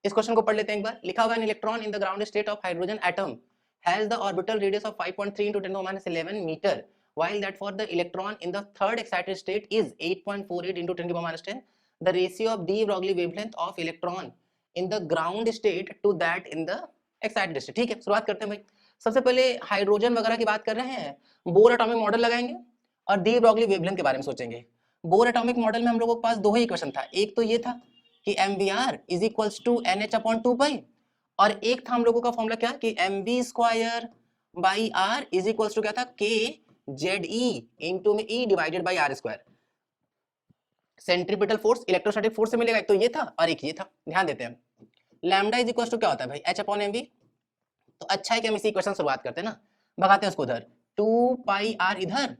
इस क्वेश्चन को पढ़ लेते हैं एक बार। लिखा हुआ है, electron in the ground state of hydrogen atom has the orbital radius of 5.3 into 10⁻11 metre, while that for the electron in the third excited state is 8.48 into 10⁻10. The ratio of de Broglie wavelength of electron in the ground state to that in the excited state. ठीक है, शुरुआत करते हैं भाई। सबसे पहले hydrogen वगैरह की बात कर रहे हैं, बोर एटॉमिक मॉडल लगाएंगे और डी ब्रॉगली वेवलेंथ के बारे में सोचेंगे। बोर एटॉमिक मॉडल में हम लोगों के पास दो ही इक्वेशन था, एक तो ये था कि MVR is equals to NH/2π, और एक था हम लोगों का फॉर्मूला क्या कि MV² इज इक्वल्स टू क्या था KZE इनटू में E divided by R²। Centripetal force electrostatic force से मिलेगा, एक तो ये था और एक ये था। ध्यान देते हैं, लैम्डा इज इक्वल्स टू क्या होता है भाई H/mv। तो अच्छा है कि हम इसी इक्वेशन शुरुआत करते हैं ना, भगाते हैं उसको उधर, 2πr इधर,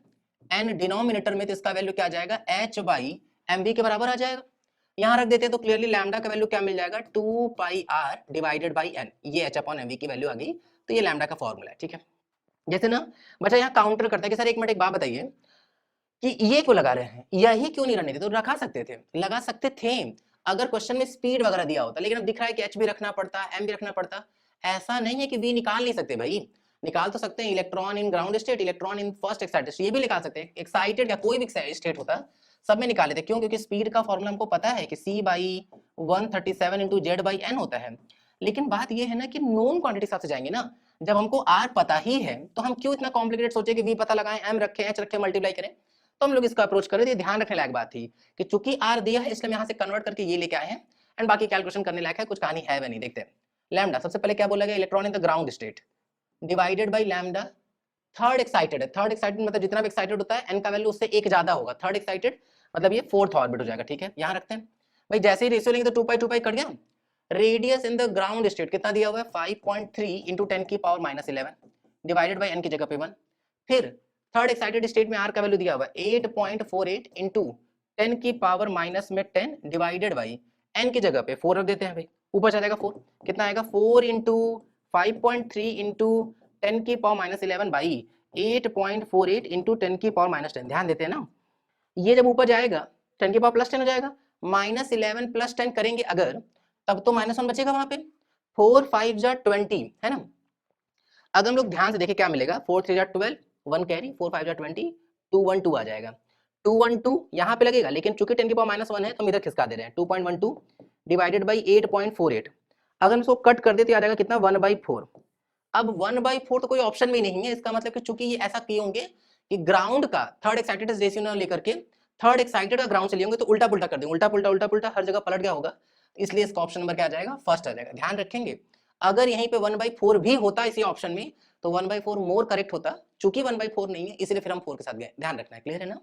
एन डिनोमिनेटर में तो इसका वैल्यू क्या आ जाएगा H/mv के बराबर आ जाएगा। यहां रख देते हैं तो क्लियरली लैम्डा का वैल्यू क्या मिल जाएगा 2πr डिवाइडेड बाई n, ये H/mv की वैल्यू आ गई। तो ये लैम्डा का फॉर्मूला है, ठीक है। जैसे ना बच्चा यहाँ काउंटर करता है कि सर एक मिनट एक बात बताइए कि ये क्यों लगा रहे हैं, यही क्यों नहीं रहने देते, तो रखा सकते थे, लगा सकते थे अगर क्वेश्चन में स्पीड वगैरह दिया होता, लेकिन अब दिख रहा है कि H भी रखना पड़ता, M भी रखना पड़ता। ऐसा नहीं है कि V निकाल नहीं सकते भाई, निकाल तो सकते हैं। Electron in ground state, electron in first excited state, ये भी निकाल सकते हैं। एक्साइटेड या कोई भी स्टेट होता सब में निकाल लेते। क्यों? क्योंकि स्पीड का फॉर्मूला हमको पता है कि C/137 into Z/n होता है। लेकिन बात ये है ना कि नोन क्वांटिटी हिसाब से जाएंगे ना, जब हमको R पता ही है तो हम क्यों इतना कॉम्प्लिकेटेड सोचे कि V पता लगाएं, M रखें, H रखें, मल्टीप्लाई करें। तो हम लोग इसका अप्रोच कर रहे थे। ध्यान रखने लायक बात थी कि चूंकि R दिया है इसलिए हम यहाँ से कन्वर्ट करके ये लेके आए हैं, एंड बाकी कैलकुलेशन करने लायक है, कुछ कहानी है वह नहीं। देखते हैं लैम्डा, सबसे पहले क्या बोला गया, electron in the ground state divided by lambda third excited है। थर्ड एक्साइटेड मतलब जितना भी एक्साइटेड होता है n का वैल्यू उससे एक ज्यादा होगा। थर्ड एक्साइटेड मतलब ये फोर्थ ऑर्बिट हो जाएगा, ठीक है। यहाँ रखते हैं भाई, जैसे ही रेशियो लेंगे तो 2π कट गया। Radius in the ground state कितना दिया हुआ है 5.3 into 10⁻11 डिवाइडेड बाई n की जगह पे 1। फिर थर्ड एक्साइटेड स्टेट में R का वैल्यू दिया हुआ है 8.48 into 10⁻10 डिवाइडेड बाई n की जगह पे 4 रख देते हैं भाई, ऊपर चला जाएगा 4, कितना आएगा 4 into 5.3 into 10⁻11 बाई 8.48 into 10⁻10। ध्यान देते हैं ना, ये जब ऊपर जाएगा 10⁻+10 हो जाएगा, -11 + 10 करेंगे अगर, तब तो -1 बचेगा वहां पे। 4 5 जा 20 है ना। अगर हम लोग ध्यान से देखें क्या मिलेगा, 4 3 जा 12, 1 कैरी, 4 5 जा 20, 212 आ जाएगा। 212 यहाँ पे लगेगा, लेकिन चूंकि 10⁻1 है तो हम इधर खिसका दे रहे हैं। 2.12 डिवाइडेड बाई 8.48, अगर हम इसको कट कर दे तो आ जाएगा कितना 1/4। अब 1/4 तो कोई ऑप्शन में नहीं है, इसका मतलब कि चूंकि ये ऐसा किए होंगे कि ग्राउंड का थर्ड एक्साइटेड रेशियो ना लेकर के थर्ड एक्साइटेड का ग्राउंड से लिए होंगे, तो उल्टा पुल्टा कर देंगे, उल्टा पुल्टा उल्टा पुल्टा हर जगह पलट गया होगा, इसलिए इसका ऑप्शन नंबर क्या आ जाएगा फर्स्ट आ जाएगा। ध्यान रखेंगे, अगर यहीं पे 1/4 भी होता इसी ऑप्शन में तो 1/4 मोर करेक्ट होता, चूंकि 1/4 नहीं है इसलिए फिर हम 4 के साथ गए। ध्यान रखना है, क्लियर है ना।